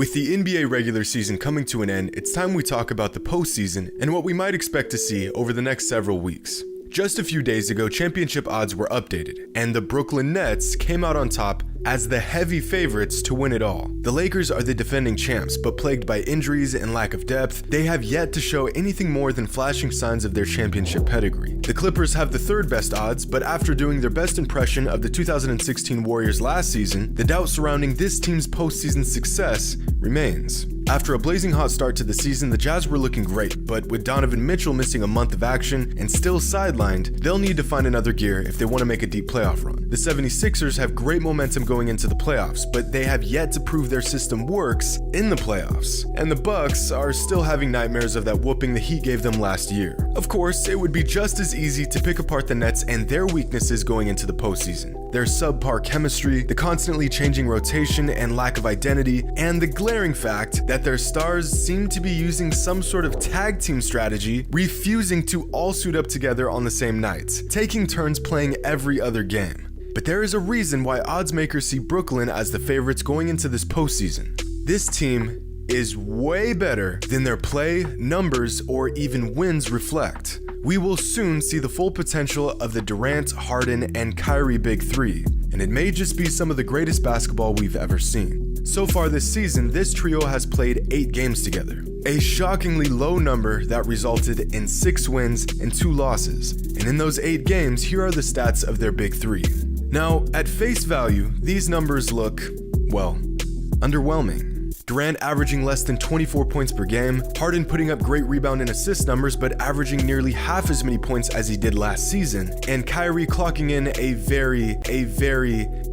With the NBA regular season coming to an end, it's time we talk about the postseason and what we might expect to see over the next several weeks. Just a few days ago, championship odds were updated, and the Brooklyn Nets came out on top as the heavy favorites to win it all. The Lakers are the defending champs, but plagued by injuries and lack of depth, they have yet to show anything more than flashing signs of their championship pedigree. The Clippers have the third best odds, but after doing their best impression of the 2016 Warriors last season, the doubt surrounding this team's postseason success remains. After a blazing hot start to the season, the Jazz were looking great, but with Donovan Mitchell missing a month of action and still sidelined, they'll need to find another gear if they want to make a deep playoff run. The 76ers have great momentum going into the playoffs, but they have yet to prove their system works in the playoffs. And the Bucks are still having nightmares of that whooping the Heat gave them last year. Of course, it would be just as easy to pick apart the Nets and their weaknesses going into the postseason. Their subpar chemistry, the constantly changing rotation and lack of identity, and the glaring fact that their stars seem to be using some sort of tag team strategy, refusing to all suit up together on the same night, taking turns playing every other game. But there is a reason why odds makers see Brooklyn as the favorites going into this postseason. This team is way better than their play, numbers, or even wins reflect. We will soon see the full potential of the Durant, Harden, and Kyrie Big Three, and it may just be some of the greatest basketball we've ever seen. So far this season, this trio has played 8 games together, a shockingly low number that resulted in 6 wins and 2 losses. And in those 8 games, here are the stats of their Big Three. Now, at face value, these numbers look, well, underwhelming. Durant averaging less than 24 points per game, Harden putting up great rebound and assist numbers but averaging nearly half as many points as he did last season, and Kyrie clocking in a very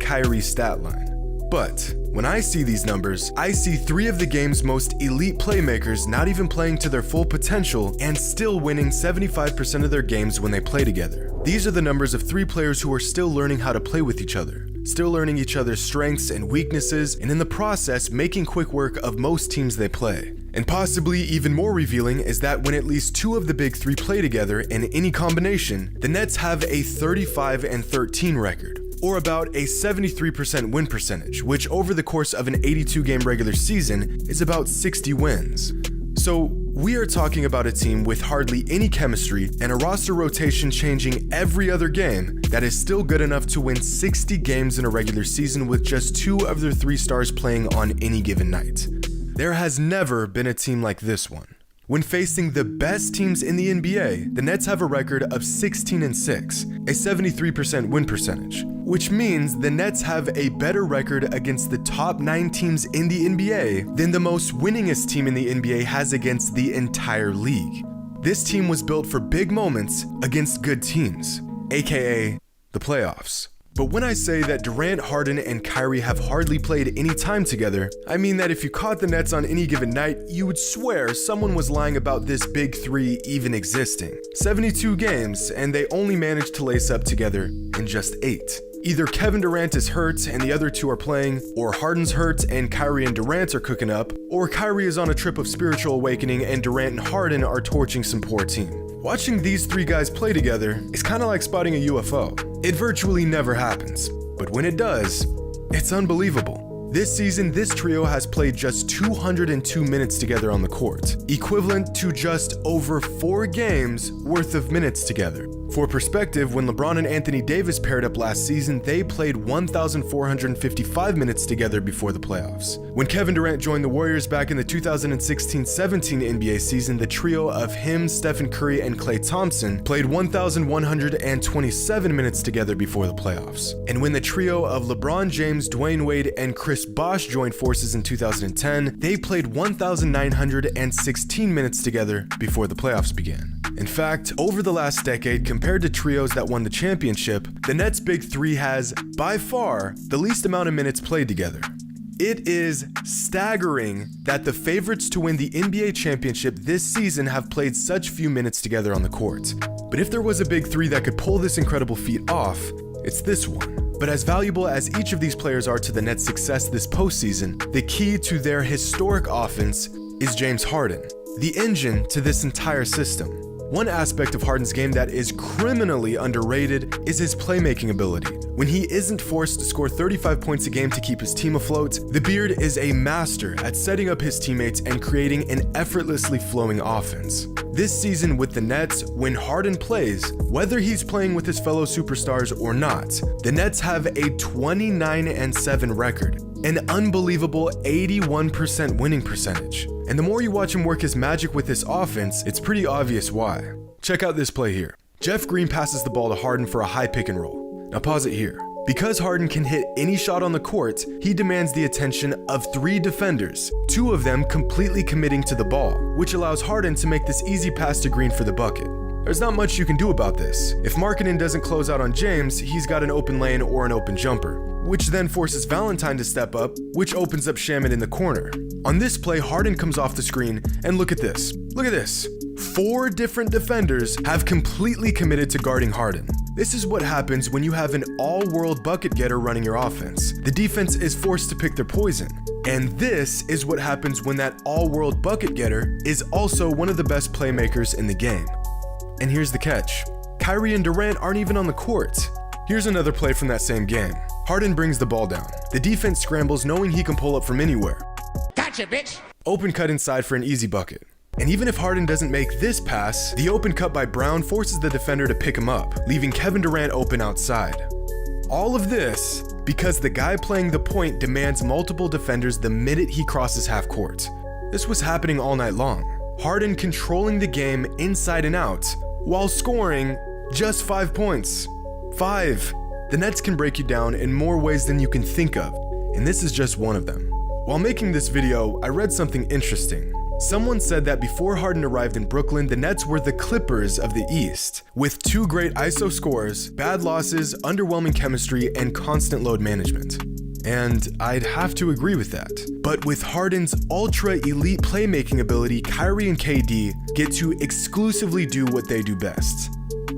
Kyrie stat line. But when I see these numbers, I see 3 of the game's most elite playmakers not even playing to their full potential and still winning 75% of their games when they play together. These are the numbers of 3 players who are still learning how to play with each other, still learning each other's strengths and weaknesses, and in the process making quick work of most teams they play. And possibly even more revealing is that when at least 2 of the Big Three play together in any combination, the Nets have a 35-13 record, or about a 73% win percentage, which over the course of an 82-game regular season is about 60 wins. So we are talking about a team with hardly any chemistry and a roster rotation changing every other game that is still good enough to win 60 games in a regular season with just 2 of their 3 stars playing on any given night. There has never been a team like this one. When facing the best teams in the NBA, the Nets have a record of 16-6, a 73% win percentage, which means the Nets have a better record against the top 9 teams in the NBA than the most winningest team in the NBA has against the entire league. This team was built for big moments against good teams, aka the playoffs. But when I say that Durant, Harden, and Kyrie have hardly played any time together, I mean that if you caught the Nets on any given night, you would swear someone was lying about this Big Three even existing. 72 games, and they only managed to lace up together in just 8. Either Kevin Durant is hurt and the other 2 are playing, or Harden's hurt and Kyrie and Durant are cooking up, or Kyrie is on a trip of spiritual awakening and Durant and Harden are torching some poor team. Watching these 3 guys play together is kind of like spotting a UFO. It virtually never happens, but when it does, it's unbelievable. This season, this trio has played just 202 minutes together on the court, equivalent to just over 4 games worth of minutes together. For perspective, when LeBron and Anthony Davis paired up last season, they played 1,455 minutes together before the playoffs. When Kevin Durant joined the Warriors back in the 2016-17 NBA season, the trio of him, Stephen Curry, and Klay Thompson played 1,127 minutes together before the playoffs. And when the trio of LeBron James, Dwayne Wade, and Chris Bosh joined forces in 2010, they played 1,916 minutes together before the playoffs began. In fact, over the last decade, compared to trios that won the championship, the Nets' Big Three has, by far, the least amount of minutes played together. It is staggering that the favorites to win the NBA championship this season have played such few minutes together on the court. But if there was a Big Three that could pull this incredible feat off, it's this one. But as valuable as each of these players are to the Nets' success this postseason, the key to their historic offense is James Harden, the engine to this entire system. One aspect of Harden's game that is criminally underrated is his playmaking ability. When he isn't forced to score 35 points a game to keep his team afloat, the Beard is a master at setting up his teammates and creating an effortlessly flowing offense. This season with the Nets, when Harden plays, whether he's playing with his fellow superstars or not, the Nets have a 29-7 record, an unbelievable 81% winning percentage. And the more you watch him work his magic with this offense, it's pretty obvious why. Check out this play here. Jeff Green passes the ball to Harden for a high pick and roll. Now pause it here. Because Harden can hit any shot on the court, he demands the attention of 3 defenders, 2 of them completely committing to the ball, which allows Harden to make this easy pass to Green for the bucket. There's not much you can do about this. If Markkanen doesn't close out on James, he's got an open lane or an open jumper, which then forces Valentine to step up, which opens up Shaman in the corner. On this play, Harden comes off the screen, and look at this. Look at this. 4 different defenders have completely committed to guarding Harden. This is what happens when you have an all-world bucket getter running your offense. The defense is forced to pick their poison. And this is what happens when that all-world bucket getter is also one of the best playmakers in the game. And here's the catch. Kyrie and Durant aren't even on the court. Here's another play from that same game. Harden brings the ball down. The defense scrambles knowing he can pull up from anywhere. Gotcha, bitch! Open cut inside for an easy bucket. And even if Harden doesn't make this pass, the open cut by Brown forces the defender to pick him up, leaving Kevin Durant open outside. All of this because the guy playing the point demands multiple defenders the minute he crosses half court. This was happening all night long. Harden controlling the game inside and out, while scoring just 5 points. 5. The Nets can break you down in more ways than you can think of, and this is just one of them. While making this video, I read something interesting. Someone said that before Harden arrived in Brooklyn, the Nets were the Clippers of the East, with 2 great ISO scores, bad losses, underwhelming chemistry, and constant load management. And I'd have to agree with that. But with Harden's ultra-elite playmaking ability, Kyrie and KD get to exclusively do what they do best: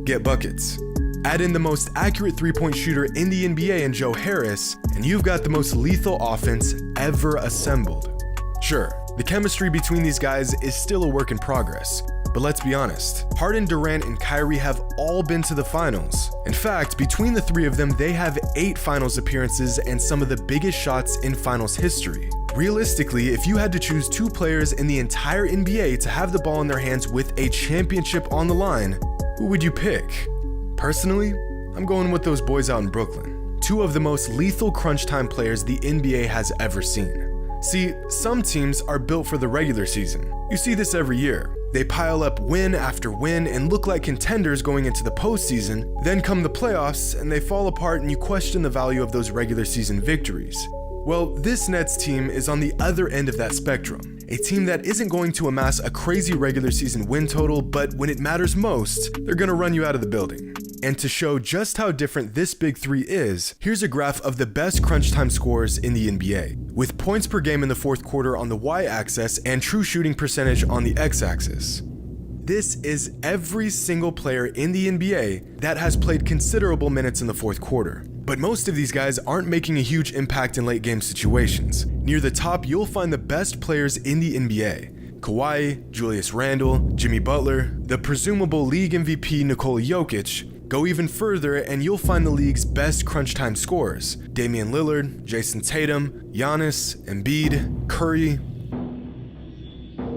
get buckets. Add in the most accurate three-point shooter in the NBA in Joe Harris, and you've got the most lethal offense ever assembled. Sure, the chemistry between these guys is still a work in progress, but let's be honest, Harden, Durant, and Kyrie have all been to the finals. In fact, between the 3 of them, they have 8 finals appearances and some of the biggest shots in finals history. Realistically, if you had to choose 2 players in the entire NBA to have the ball in their hands with a championship on the line, who would you pick? Personally, I'm going with those boys out in Brooklyn. 2 of the most lethal crunch time players the NBA has ever seen. See, some teams are built for the regular season. You see this every year. They pile up win after win and look like contenders going into the postseason, then come the playoffs and they fall apart and you question the value of those regular season victories. Well, this Nets team is on the other end of that spectrum. A team that isn't going to amass a crazy regular season win total, but when it matters most, they're gonna run you out of the building. And to show just how different this big 3 is, here's a graph of the best crunch time scores in the NBA, with points per game in the 4th quarter on the y-axis and true shooting percentage on the x-axis. This is every single player in the NBA that has played considerable minutes in the 4th quarter. But most of these guys aren't making a huge impact in late game situations. Near the top, you'll find the best players in the NBA: Kawhi, Julius Randle, Jimmy Butler, the presumable league MVP Nikola Jokic. Go even further and you'll find the league's best crunch time scorers: Damian Lillard, Jason Tatum, Giannis, Embiid, Curry.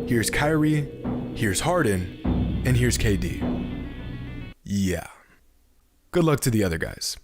Here's Kyrie, here's Harden, and here's KD. Yeah. Good luck to the other guys.